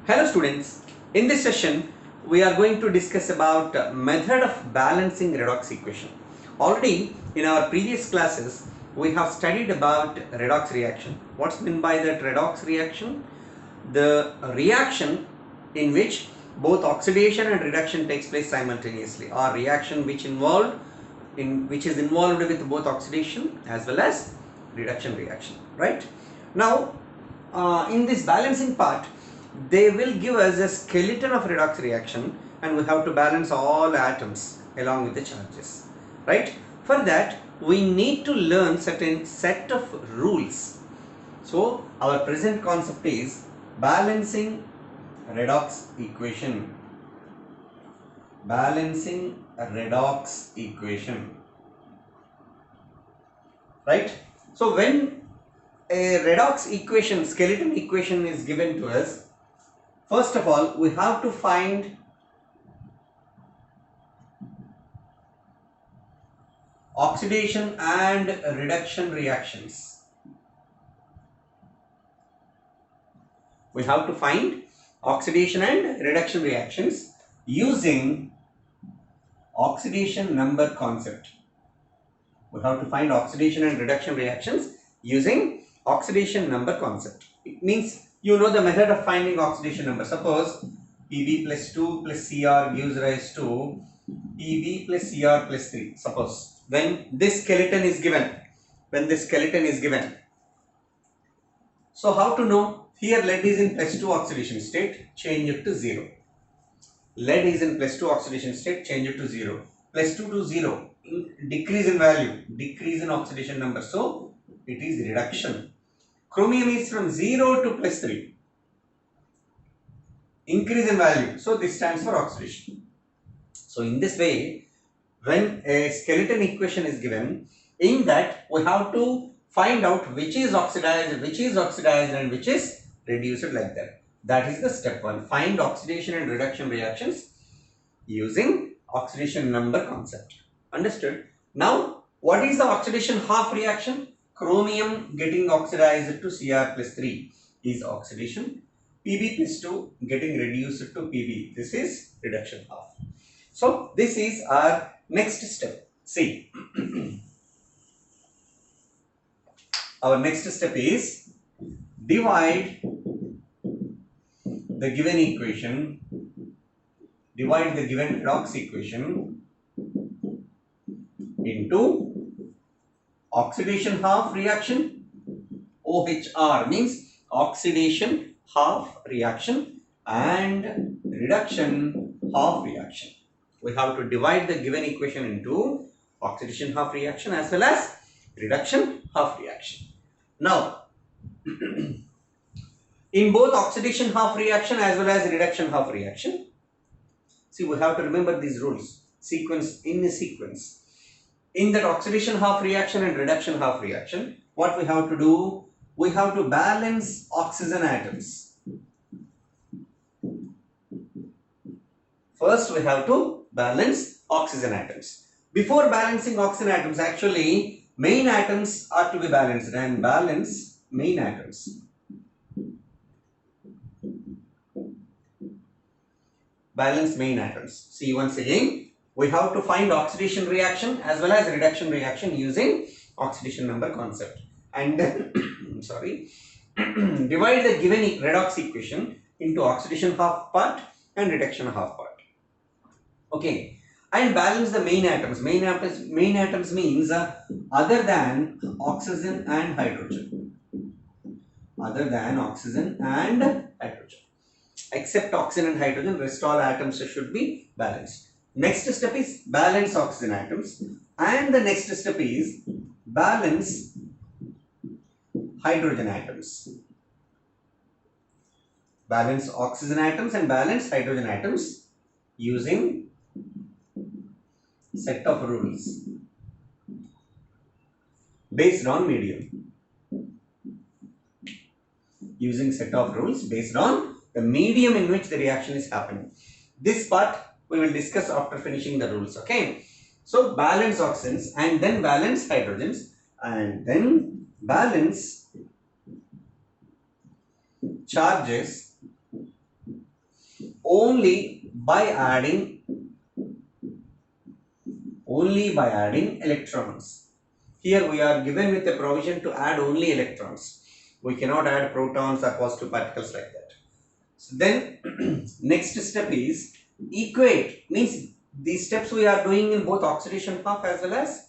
Hello students, in this session we are going to discuss about method of balancing redox equation. Already in our previous classes we have studied about redox reaction. What's meant by that redox reaction? The reaction in which both oxidation and reduction takes place simultaneously, or reaction which is involved with both oxidation as well as reduction reaction, right? Now in this balancing part they will give us a skeleton of redox reaction and we have to balance all atoms along with the charges, right? For that we need to learn certain set of rules. So our present concept is balancing redox equation. Balancing redox equation, right? So when a redox equation, skeleton equation is given to us, first of all we have to find oxidation and reduction reactions. We have to find oxidation and reduction reactions using oxidation number concept. We have to find oxidation and reduction reactions using oxidation number concept. It means you know the method of finding oxidation number. Suppose Pb plus 2 plus Cr gives rise to Pb plus Cr plus 3. Suppose when this skeleton is given, so how to know? Here lead is in plus 2 oxidation state, change it to 0. Lead is in plus 2 oxidation state, change it to 0. Plus 2 to 0, decrease in value, decrease in oxidation number. So it is reduction. Chromium is from 0 to plus 3, increase in value. So this stands for oxidation. So in this way, when a skeleton equation is given, in that we have to find out which is oxidized and which is reduced, like that. That is the step 1. Find oxidation and reduction reactions using oxidation number concept. Understood? Now, what is the oxidation half reaction? Chromium getting oxidized to Cr plus 3 is oxidation. Pb plus 2 getting reduced to Pb. This is reduction half. So, this is our next step. See, our next step is divide the given equation, divide the given redox equation into oxidation half reaction. OHR means oxidation half reaction and reduction half reaction. We have to divide the given equation into oxidation half reaction as well as reduction half reaction. Now, in both oxidation half reaction as well as reduction half reaction, see, we have to remember these rules, sequence in a sequence. In that oxidation half reaction and reduction half reaction, what we have to do? We have to balance oxygen atoms. First, we have to balance oxygen atoms. Before balancing oxygen atoms, actually, main atoms are to be balanced, and balance main atoms. Balance main atoms. See, once again, we have to find oxidation reaction as well as reduction reaction using oxidation number concept. And then, divide the given redox equation into oxidation half part and reduction half part. Okay, and balance the main atoms. Main atoms means other than oxygen and hydrogen. Other than oxygen and hydrogen. Except oxygen and hydrogen, rest all atoms should be balanced. Next step is balance oxygen atoms, and the next step is balance hydrogen atoms. Balance oxygen atoms and balance hydrogen atoms using set of rules based on medium. Using set of rules based on the medium in which the reaction is happening. This part we will discuss after finishing the rules. Okay, so balance oxygens and then balance hydrogens and then balance charges only by adding electrons. Here we are given with a provision to add only electrons. We cannot add protons or positive particles like that. So then next step is equate, means these steps we are doing in both oxidation half as well as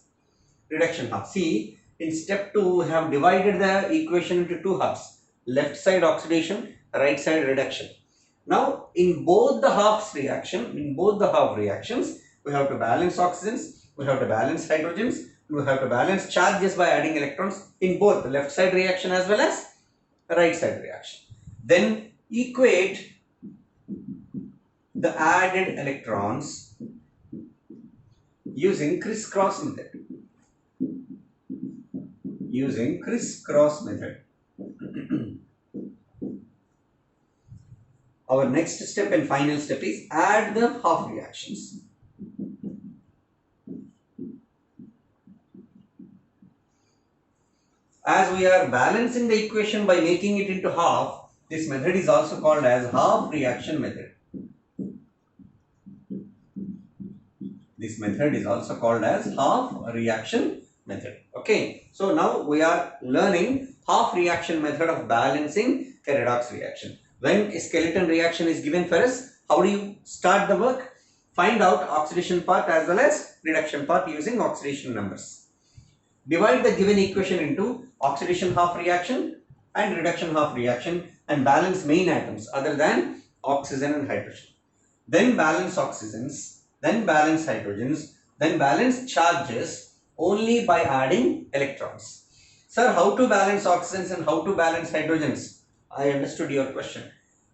reduction half. See, in step 2 we have divided the equation into two halves, left side oxidation, right side reduction. Now in both the half reactions, we have to balance oxygens, we have to balance hydrogens, we have to balance charges by adding electrons in both the left side reaction as well as right side reaction. Then equate the added electrons using crisscross method. Our next step and final step is add the half reactions. As we are balancing the equation by making it into half, this method is also called as half reaction method. This method is also called as half reaction method. Okay, so now we are learning half reaction method of balancing a redox reaction. When a skeleton reaction is given for us, how do you start the work? Find out oxidation part as well as reduction part using oxidation numbers. Divide the given equation into oxidation half reaction and reduction half reaction and balance main atoms other than oxygen and hydrogen. Then balance oxygens, then balance hydrogens, then balance charges only by adding electrons. Sir, how to balance oxygens and how to balance hydrogens? I understood your question.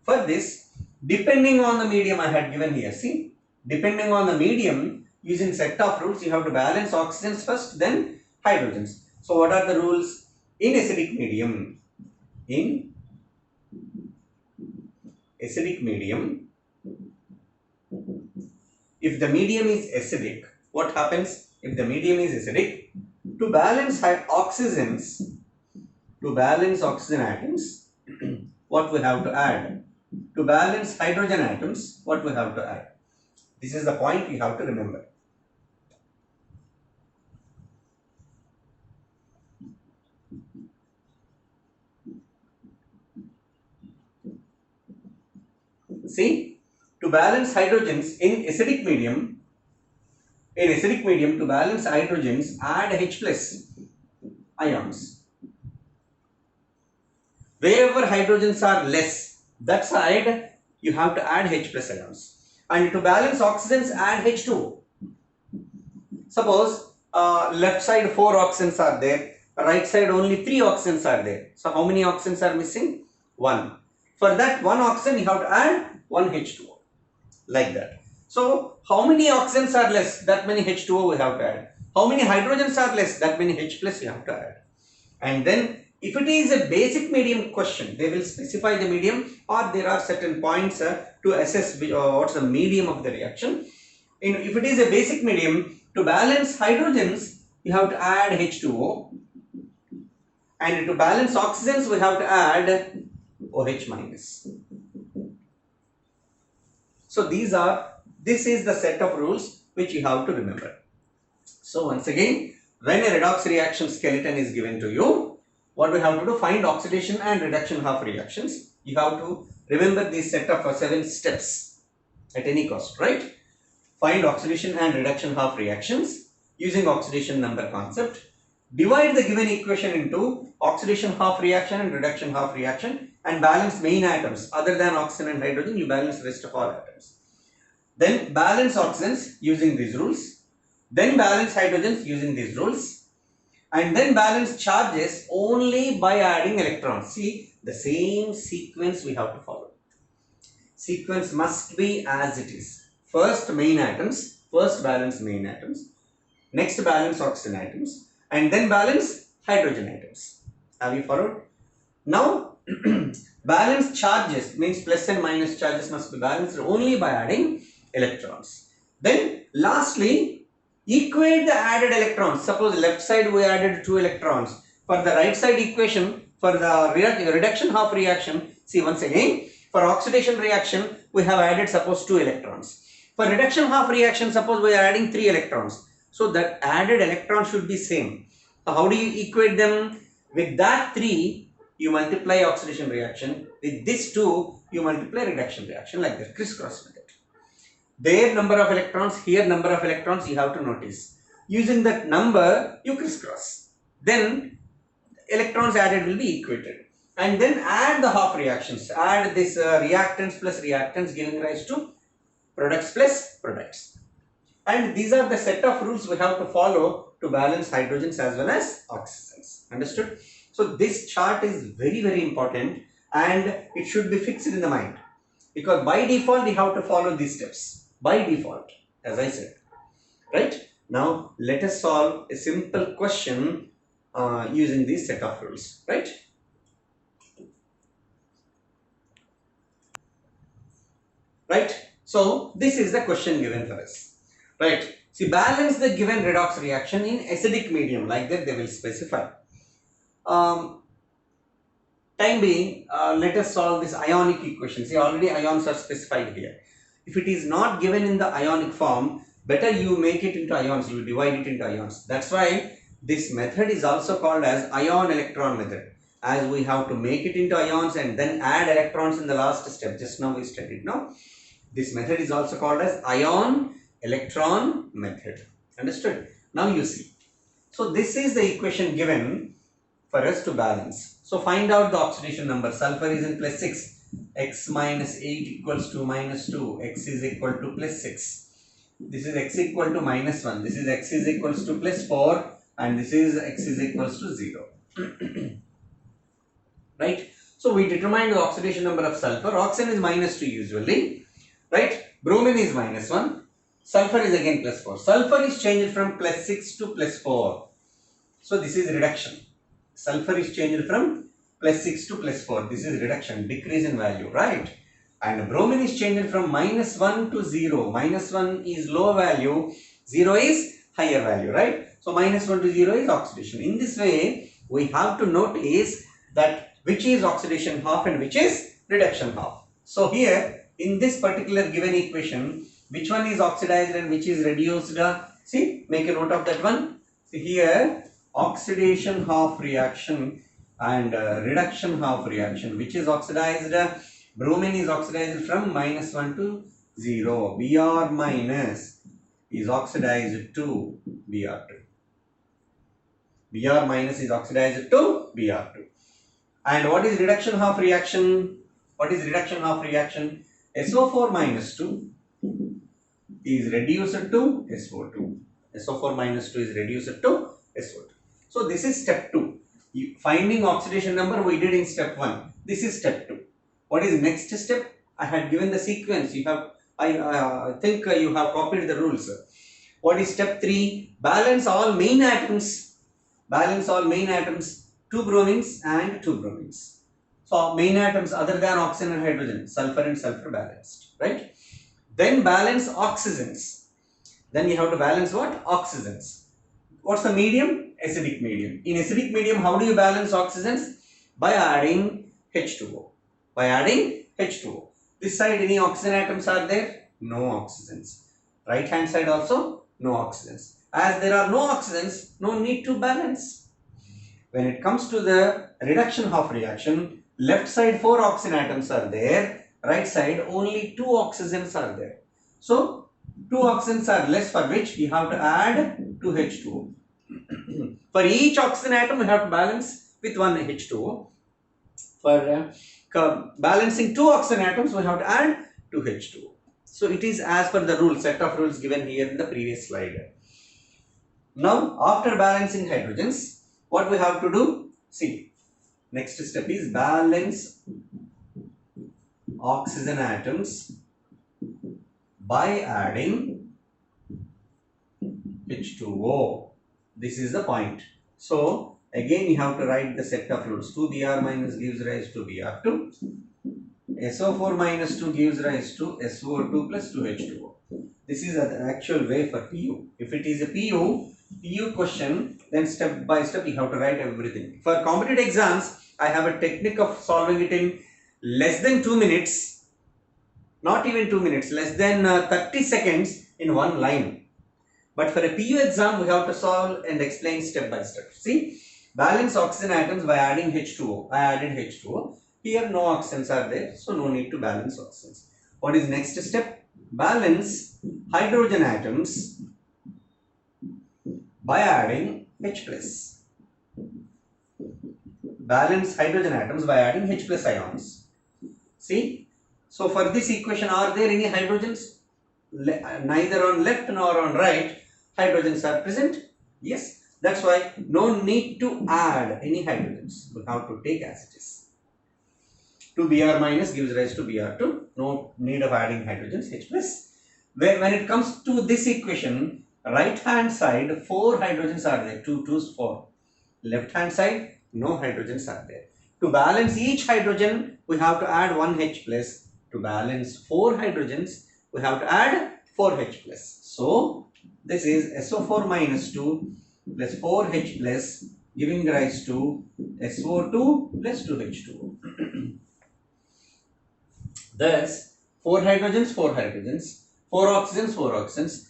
For this, depending on the medium I had given here, see, depending on the medium, using set of rules, you have to balance oxygens first, then hydrogens. So what are the rules? In acidic medium, if the medium is acidic, what happens? If the medium is acidic, to balance oxygen atoms, what we have to add? To balance hydrogen atoms, what we have to add? This is the point you have to remember. See, to balance hydrogens in acidic medium, to balance hydrogens, add H plus ions. Wherever hydrogens are less, that side you have to add H plus ions. And to balance oxygens, add H2O. Suppose left side 4 oxygens are there, right side only 3 oxygens are there. So how many oxygens are missing? 1. For that 1 oxygen you have to add 1 H2O. Like that. So how many oxygens are less? That many H2O we have to add. How many hydrogens are less? That many H plus you have to add. And then if it is a basic medium question, they will specify the medium, or there are certain points to assess what's the medium of the reaction. If it is a basic medium, to balance hydrogens, you have to add H2O. And to balance oxygens, we have to add OH minus. So this is the set of rules which you have to remember. So once again, when a redox reaction skeleton is given to you, what we have to do? Find oxidation and reduction half reactions. You have to remember this set of 7 steps at any cost, right? Find oxidation and reduction half reactions using oxidation number concept. Divide the given equation into oxidation half reaction and reduction half reaction and balance main atoms other than oxygen and hydrogen. You balance rest of all atoms. Then balance oxygens using these rules. Then balance hydrogens using these rules. And then balance charges only by adding electrons. See, the same sequence we have to follow. Sequence must be as it is. First main atoms, first balance main atoms, next balance oxygen atoms, and then balance hydrogen atoms. Have you followed? Now, balance charges means plus and minus charges must be balanced only by adding electrons. Then lastly, equate the added electrons. Suppose left side we added 2 electrons. For the right side equation, for the reduction half reaction, see once again, For oxidation reaction, we have added suppose 2 electrons. For reduction half reaction, suppose we are adding 3 electrons. So that added electron should be same. So how do you equate them? With that 3, you multiply oxidation reaction. With this 2, you multiply reduction reaction, like that, crisscross method. Their number of electrons, here number of electrons, you have to notice. Using that number, you crisscross. Then electrons added will be equated. And then add the half reactions. Add this reactants plus reactants, giving rise to products plus products. And these are the set of rules we have to follow to balance hydrogens as well as oxygens. Understood? So this chart is very, very important, and it should be fixed in the mind, because by default we have to follow these steps. By default, as I said. Right? Now let us solve a simple question using this set of rules. Right? Right? So this is the question given for us. Right? See, balance the given redox reaction in acidic medium, like that they will specify. Time being, let us solve this ionic equation. See, already ions are specified here. If it is not given in the ionic form, better you make it into ions, you divide it into ions. That's why this method is also called as ion electron method, as we have to make it into ions and then add electrons in the last step. Just now we studied. Now, this method is also called as ion electron method. Understood? Now you see. So this is the equation given for us to balance. So find out the oxidation number. Sulfur is in plus 6. X minus 8 equals to minus 2. X is equal to plus 6. This is X equal to minus 1. This is X is equals to plus 4. And this is X is equals to 0. Right? So we determined the oxidation number of sulfur. Oxygen is minus 2 usually. Right? Bromine is minus 1. Sulfur is again plus 4. Sulfur is changed from plus 6 to plus 4. So this is reduction. Sulfur is changed from plus 6 to plus 4. This is reduction, decrease in value, right? And bromine is changed from minus 1 to 0. Minus 1 is low value, 0 is higher value, right? So minus 1 to 0 is oxidation. In this way, we have to notice that which is oxidation half and which is reduction half. So here, in this particular given equation, which one is oxidized and which is reduced? See, make a note of that one. See here, oxidation half reaction and reduction half reaction. Which is oxidized? Bromine is oxidized from minus 1 to 0. Br minus is oxidized to Br2. Br minus is oxidized to Br2. And what is reduction half reaction? What is reduction half reaction? SO4 minus 2 is reduced to SO2. SO4 minus 2 is reduced to SO2. So this is step 2. Finding oxidation number we did in step 1. This is step 2. What is next step? I had given the sequence. You have, I think you have copied the rules. What is step 3? Balance all main atoms. Balance all main atoms. 2 bromines and 2 bromines. So main atoms other than oxygen and hydrogen, sulfur and sulfur balanced, right? Then balance oxygens. Then you have to balance what? Oxygens. What's the medium? Acidic medium. In acidic medium, how do you balance oxygens? By adding H2O. By adding H2O. This side, any oxygen atoms are there? No oxygens. Right hand side also, no oxygens. As there are no oxygens, no need to balance. When it comes to the reduction half reaction, left side 4 oxygen atoms are there. Right side only 2 oxygens are there. So 2 oxygens are less, for which we have to add 2 H2O. For each oxygen atom we have to balance with 1 H2O. For balancing 2 oxygen atoms we have to add 2 H2O. So it is as per the rule, set of rules given here in the previous slide. Now after balancing hydrogens, what we have to do? See, next step is balance oxygen atoms by adding H2O. This is the point. So again you have to write the set of rules. 2Br minus gives rise to Br2. SO4 minus 2 gives rise to SO2 plus 2H2O. This is the actual way for PU. If it is a PU question, then step by step you have to write everything. For competitive exams, I have a technique of solving it in less than 2 minutes, not even 2 minutes, less than 30 seconds in one line. But for a PU exam, we have to solve and explain step by step. See, balance oxygen atoms by adding H2O. I added H2O. Here no oxygens are there, so no need to balance oxygens. What is next step? Balance hydrogen atoms by adding H plus. Balance hydrogen atoms by adding H plus ions. See, so for this equation, are there any hydrogens? Neither on left nor on right hydrogens are present. Yes, that's why no need to add any hydrogens. We have to take as it is. 2Br minus gives rise to Br2. No need of adding hydrogens, H plus. When it comes to this equation, right hand side 4 hydrogens are there. 2 2's 4. Left hand side no hydrogens are there. To balance each hydrogen, we have to add 1 H plus. To balance 4 hydrogens, we have to add 4 H plus. So this is SO4 minus 2 plus 4 H plus giving rise to SO2 plus 2 H2O. Thus 4 hydrogens, 4 hydrogens, 4 oxygens, 4 oxygens.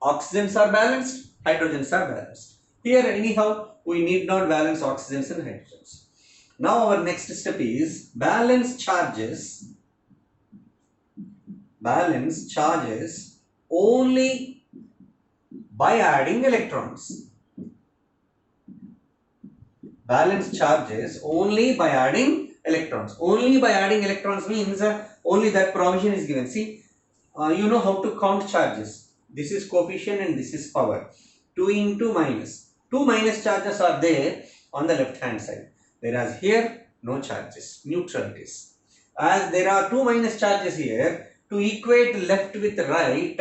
Oxygens are balanced, hydrogens are balanced. Here anyhow we need not balance oxygens and hydrogens. Now our next step is balance charges only by adding electrons. Balance charges only by adding electrons. Only by adding electrons means only that provision is given. See, you know how to count charges. This is coefficient and this is power. 2 into minus. 2 minus charges are there on the left hand side. Whereas here no charges, neutral it is. As there are 2 minus charges here, to equate left with right,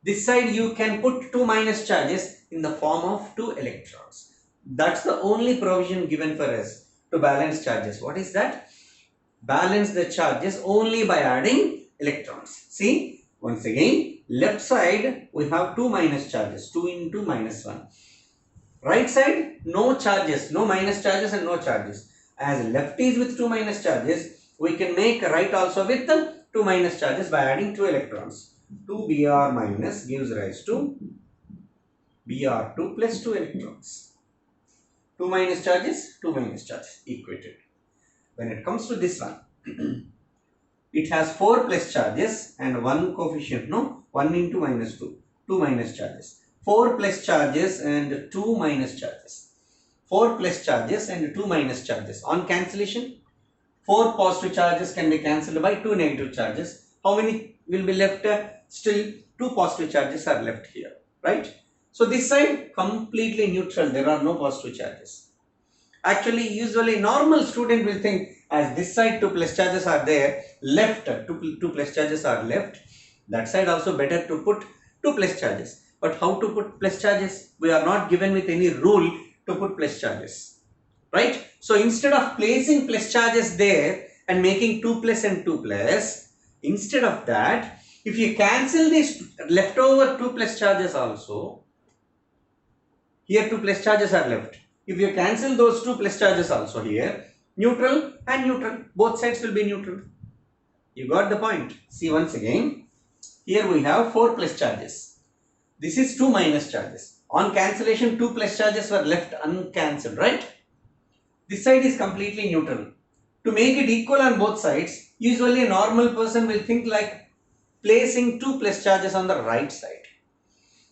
this side you can put 2 minus charges in the form of 2 electrons. That's the only provision given for us to balance charges. What is that? Balance the charges only by adding electrons. See, once again, left side we have 2 minus charges, 2 into minus 1. Right side, no charges, no minus charges and no charges. As left is with 2 minus charges, we can make right also with 2 minus charges by adding 2 electrons. 2Br minus gives rise to Br2 plus 2 electrons. 2 minus charges, 2 minus charges, equated. When it comes to this one, it has 4 plus charges and 1 coefficient, no? 1 into minus 2, 2 minus charges. 4 plus charges and 2 minus charges. 4 plus charges and 2 minus charges. On cancellation, 4 positive charges can be cancelled by 2 negative charges. How many will be left? Still 2 positive charges are left here, right? So this side completely neutral, there are no positive charges. Actually, usually normal student will think as this side 2 plus charges are there, left 2 plus charges are left. That side also better to put 2 plus charges. But how to put plus charges? We are not given with any rule to put plus charges, right? So instead of placing plus charges there and making 2 plus and 2 plus, instead of that, if you cancel these leftover 2 plus charges also, here 2 plus charges are left. If you cancel those 2 plus charges also here, neutral and neutral, both sides will be neutral. You got the point. See once again, here we have 4 plus charges. This is 2 minus charges. On cancellation, 2 plus charges were left uncancelled, right? This side is completely neutral. To make it equal on both sides, usually a normal person will think like placing 2 plus charges on the right side.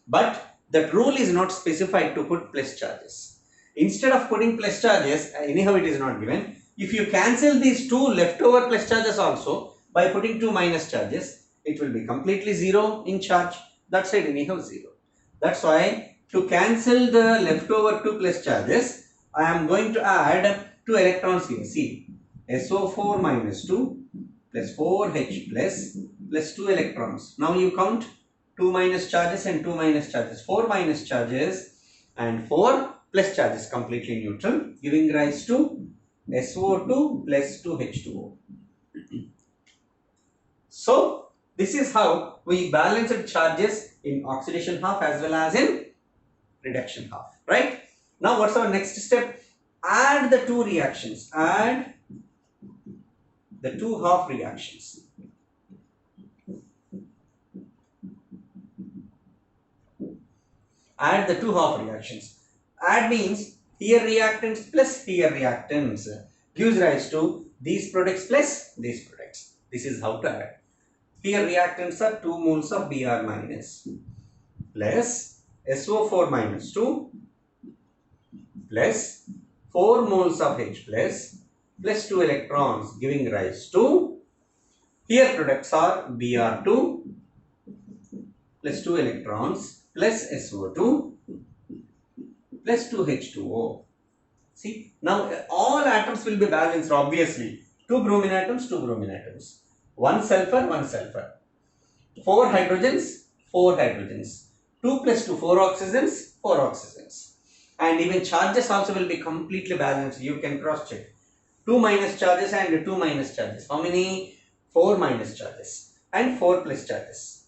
But that rule is not specified to put plus charges. Instead of putting plus charges, anyhow it is not given. If you cancel these 2 leftover plus charges also by putting 2 minus charges, it will be completely 0 in charge. That side anyhow 0. That's why to cancel the leftover 2 plus charges, I am going to add 2 electrons here. See, SO4 minus 2 plus 4H plus 2 electrons. Now you count 2 minus charges and 2 minus charges. 4 minus charges and 4 plus charges, completely neutral, giving rise to SO2 plus 2H2O. So this is how we balanced charges in oxidation half as well as in reduction half, right? Now what's our next step? Add the two reactions. Add the two half reactions. Add the two half reactions. Add means here reactants plus here reactants gives rise to these products plus these products. This is how to add. Here reactants are 2 moles of Br minus plus SO4 minus 2 plus 4 moles of H plus 2 electrons giving rise to, here products are Br2 plus 2 electrons plus SO2 plus 2 H2O. See, now all atoms will be balanced obviously. 2 bromine atoms, 2 bromine atoms. 1 sulfur, 1 sulfur. 4 hydrogens, 4 hydrogens. 2 plus 2, 4 oxygens, 4 oxygens. And even charges also will be completely balanced. You can cross check. 2 minus charges and 2 minus charges. How many? 4 minus charges and 4 plus charges.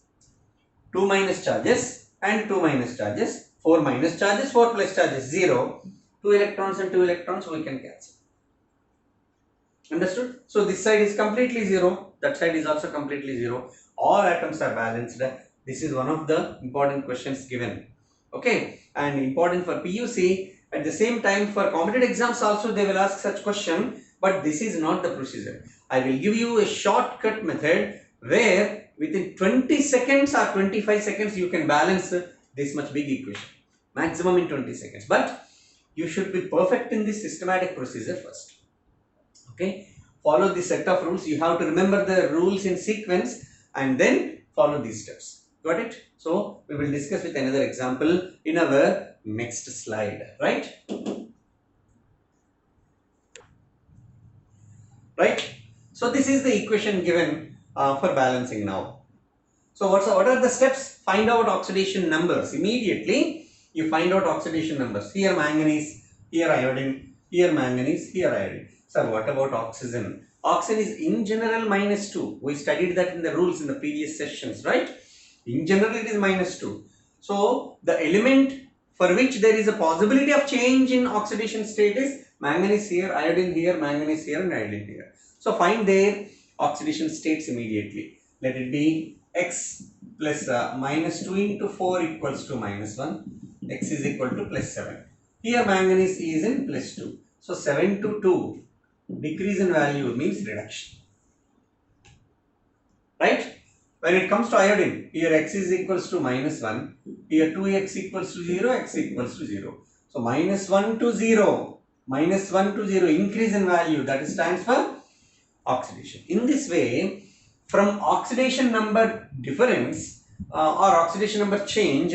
2 minus charges and 2 minus charges. 4 minus charges, 4 plus charges, 0. 2 electrons and 2 electrons we can cancel. Understood? So this side is completely 0. That side is also completely 0. All atoms are balanced. This is one of the important questions given. Okay, and important for PUC. At the same time, for competitive exams also they will ask such question, but this is not the procedure. I will give you a shortcut method where within 20 seconds or 25 seconds you can balance this much big equation. Maximum in 20 seconds. But you should be perfect in this systematic procedure first. Okay, follow this set of rules. You have to remember the rules in sequence and then follow these steps. Got it? So we will discuss with another example in our next slide, right? Right? So this is the equation given for balancing now. So what are the steps? Find out oxidation numbers. Immediately you find out oxidation numbers. Here manganese, here iodine, here manganese, here iodine. Sir, what about oxygen? Oxygen is in general -2. We studied that in the rules in the previous sessions, right? In general it is -2. So the element for which there is a possibility of change in oxidation state is manganese here, iodine here, manganese here and iodine here. So find their oxidation states immediately. Let it be X plus -2 into 4 equals to -1. X is equal to +7. Here manganese is in +2. So 7 to 2. Decrease in value means reduction. Right? When it comes to iodine, here x is equals to -1. Here 2x equals to 0, x equals to 0. So -1 to 0. -1 to 0. Increase in value. That stands for oxidation. In this way, from oxidation number difference or oxidation number change,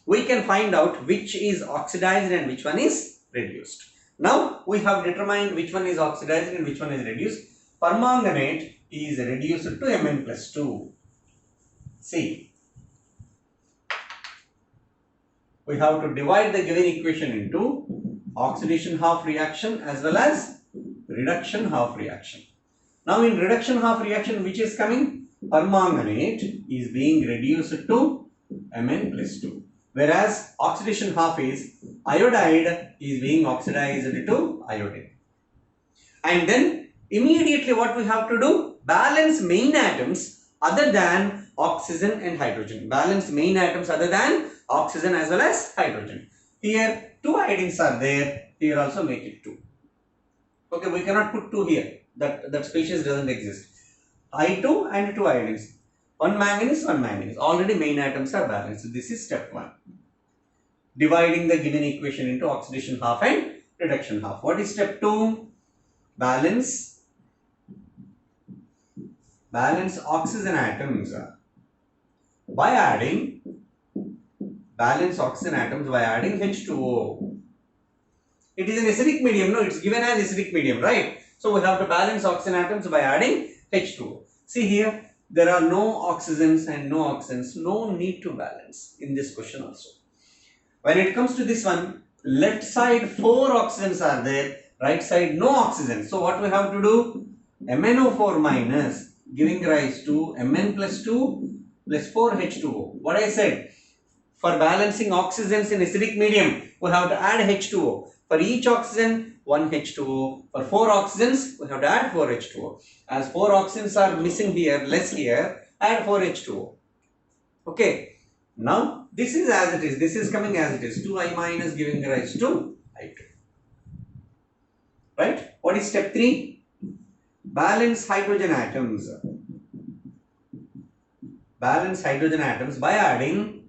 we can find out which is oxidized and which one is reduced. Now we have determined which one is oxidized and which one is reduced. Permanganate is reduced to Mn+2. See, we have to divide the given equation into oxidation half reaction as well as reduction half reaction. Now in reduction half reaction, which is coming? Permanganate is being reduced to Mn+2. Whereas oxidation half is iodide is being oxidized to iodine. And then immediately what we have to do? Balance main atoms other than oxygen and hydrogen. Balance main atoms other than oxygen as well as hydrogen. Here 2 iodines are there. Here also make it 2. Okay, we cannot put 2 here. That species doesn't exist. I2 and 2 iodines. 1 manganese, 1 manganese. Already main atoms are balanced. So this is step 1. Dividing the given equation into oxidation half and reduction half. What is step 2? Balance oxygen atoms by adding H2O. It is an acidic medium, no? It's given as acidic medium, right? So we have to balance oxygen atoms by adding H2O. See here, there are no oxygens and no oxygens. No need to balance in this question also. When it comes to this one, left side 4 oxygens are there, right side no oxygen. So what we have to do? MnO4 minus giving rise to Mn+2 plus 4H2O. What I said, for balancing oxygens in acidic medium, we have to add H2O. For each oxygen, 1 H2O. For 4 oxygens, we have to add 4 H2O. As 4 oxygens are missing here, less here, add 4 H2O. Okay. Now, this is as it is. This is coming as it is. 2I minus giving rise to I2. Right? What is step 3? Balance hydrogen atoms. Balance hydrogen atoms by adding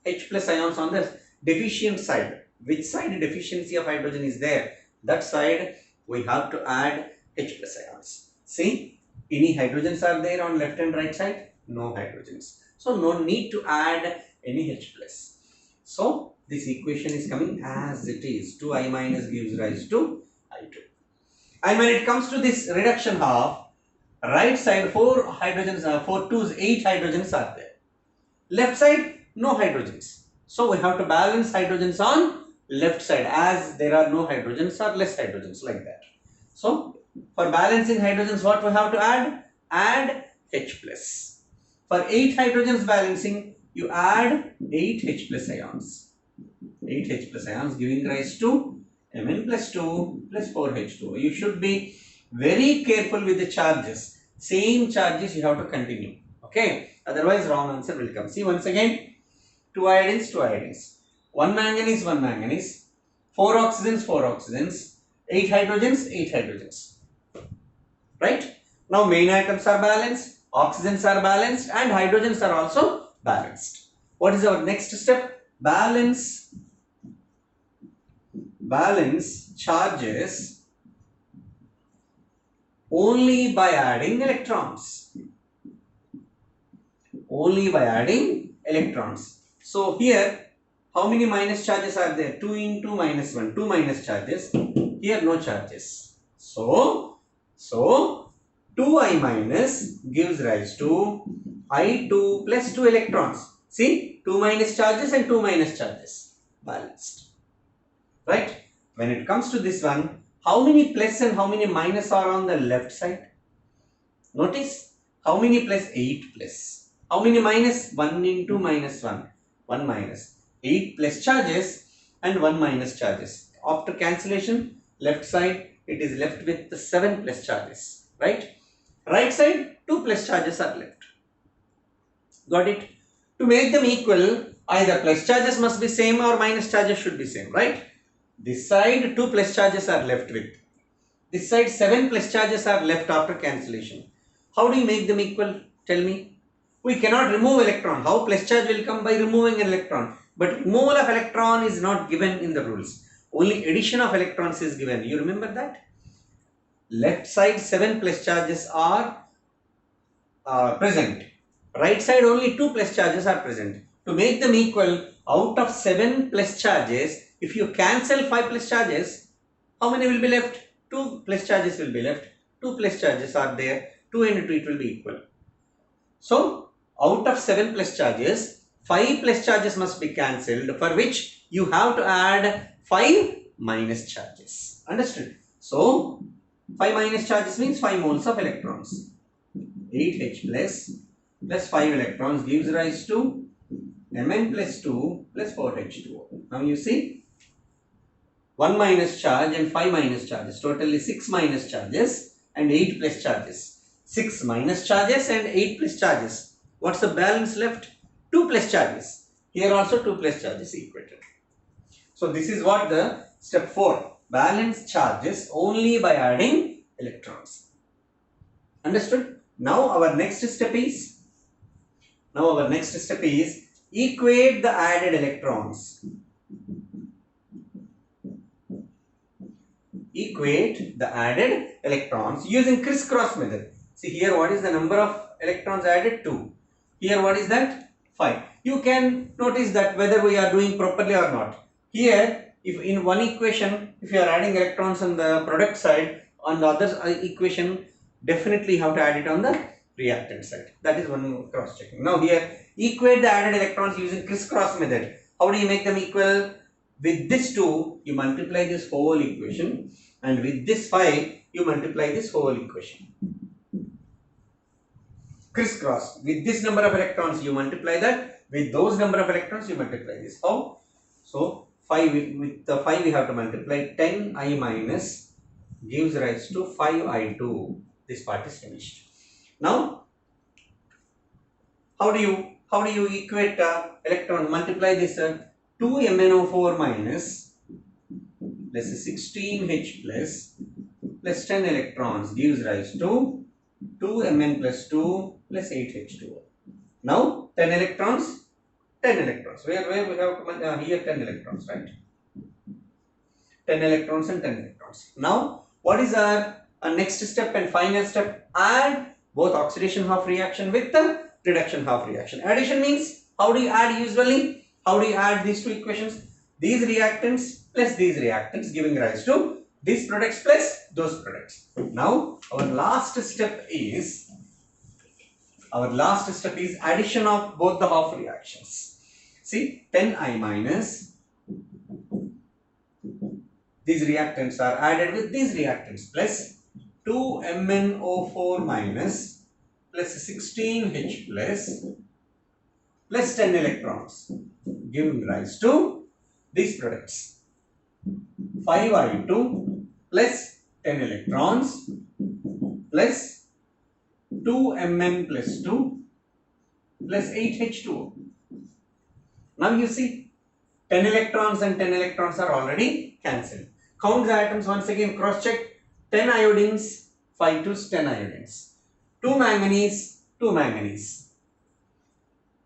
H plus ions on the deficient side. Which side deficiency of hydrogen is there? That side we have to add H plus ions. See, any hydrogens are there on left and right side? No hydrogens. So no need to add any H plus. So this equation is coming as it is. 2I minus gives rise to I2. And when it comes to this reduction half, right side 4 hydrogens are 4 twos, 8 hydrogens are there. Left side no hydrogens. So we have to balance hydrogens on left side as there are no hydrogens or less hydrogens like that. So for balancing hydrogens, what we have to add? Add H plus. For 8 hydrogens balancing, you add 8 H plus ions. 8 H plus ions giving rise to Mn plus 2 plus 4 H2O. You should be very careful with the charges. Same charges you have to continue. Okay. Otherwise, wrong answer will come. See once again, 2 iodines. 1 manganese, 1 manganese. 4 oxygens, 4 oxygens. 8 hydrogens, 8 hydrogens. Right? Now main atoms are balanced, oxygens are balanced, and hydrogens are also balanced. What is our next step? Balance charges only by adding electrons. Only by adding electrons. So here, how many minus charges are there? 2 into minus 1, 2 minus charges. Here no charges. So 2I minus gives rise to I2 plus 2 electrons. See, 2 minus charges and 2 minus charges. Balanced. Right? When it comes to this one, how many plus and how many minus are on the left side? Notice, how many plus? 8 plus. How many minus? 1 into minus 1. 1 minus. 8 plus charges and 1 minus charges. After cancellation, left side, it is left with the 7 plus charges. Right? Right side, 2 plus charges are left. Got it? To make them equal, either plus charges must be same or minus charges should be same. Right? This side, 2 plus charges are left with. This side, 7 plus charges are left after cancellation. How do you make them equal? Tell me. We cannot remove electron. How plus charge will come? By removing an electron. But removal of electron is not given in the rules. Only addition of electrons is given. You remember that? Left side 7 plus charges are present. Right side only 2 plus charges are present. To make them equal, out of 7 plus charges, if you cancel 5 plus charges, how many will be left? 2 plus charges will be left. 2 plus charges are there. 2 into 2 it will be equal. So, out of 7 plus charges, 5 plus charges must be cancelled, for which you have to add 5 minus charges. Understood? So, 5 minus charges means 5 moles of electrons. 8H plus 5 electrons gives rise to Mn plus 2 plus 4H2O. Now you see, 1 minus charge and 5 minus charges, totally 6 minus charges and 8 plus charges. 6 minus charges and 8 plus charges. What's the balance left? 2 plus charges. Here also 2 plus charges equated. So this is what the step 4. Balance charges only by adding electrons. Understood? Now our next step is equate the added electrons. Equate the added electrons using crisscross method. See here, what is the number of electrons added? 2. Here what is that? 5. You can notice that whether we are doing properly or not. Here, if in one equation, if you are adding electrons on the product side, on the other equation, definitely you have to add it on the reactant side. That is one cross checking. Now here, equate the added electrons using crisscross method. How do you make them equal? With this 2, you multiply this whole equation, and with this 5, you multiply this whole equation. Crisscross. With this number of electrons, you multiply that. With those number of electrons, you multiply this. How? So, 5 with the 5 we have to multiply. 10I minus gives rise to 5I2. This part is finished. Now, how do you equate electron? Multiply this 2MnO4 minus plus 16H plus 10 electrons gives rise to 2Mn plus 2 plus 8H2O. Now 10 electrons. Where we have here 10 electrons, right? 10 electrons and 10 electrons. Now what is our next step and final step? Add both oxidation half reaction with the reduction half reaction. Addition means, how do you add usually? How do you add these two equations? These reactants plus these reactants giving rise to these products plus those products. Now our last step is addition of both the half reactions. See, 10I minus, these reactants are added with these reactants plus 2MnO4 minus plus 16H plus 10 electrons giving rise to these products. 5I2 plus 10 electrons plus 2Mn plus 2 plus 8H2O. Now you see 10 electrons and 10 electrons are already cancelled. Count the atoms once again, cross check. 10 iodines, 5 2s, 10 iodines. 2 manganese, 2 manganese.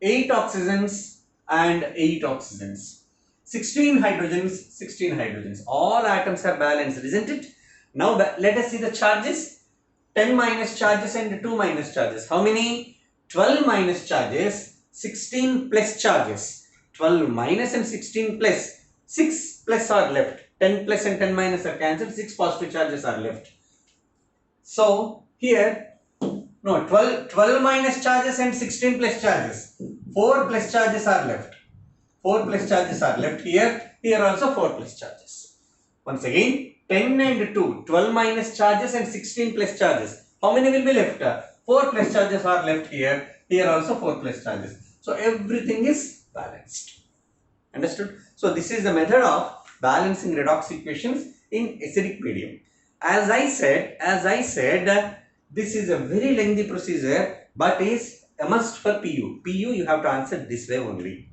8 oxygens and 8 oxygens. 16 hydrogens, 16 hydrogens. All atoms are balanced, isn't it? Now let us see the charges. 10 minus charges and 2 minus charges. How many? 12 minus charges, 16 plus charges. 12 minus and 16 plus. 6 plus are left. 10 plus and 10 minus are cancelled. 6 positive charges are left. So here, no, 12 minus charges and 16 plus charges. 4 plus charges are left. 4 plus charges are left here. Here also 4 plus charges. Once again, 10 and 2, 12 minus charges and 16 plus charges. How many will be left? 4 plus charges are left here. Here also 4 plus charges. So everything is balanced. Understood? So this is the method of balancing redox equations in acidic medium. As I said, this is a very lengthy procedure, but is a must for PU. PU you have to answer this way only.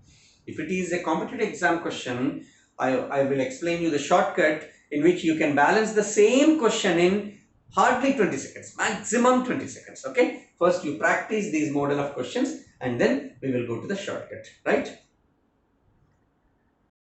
If it is a competitive exam question, I will explain you the shortcut in which you can balance the same question in hardly 20 seconds, maximum 20 seconds. Okay, first you practice these model of questions and then we will go to the shortcut, right?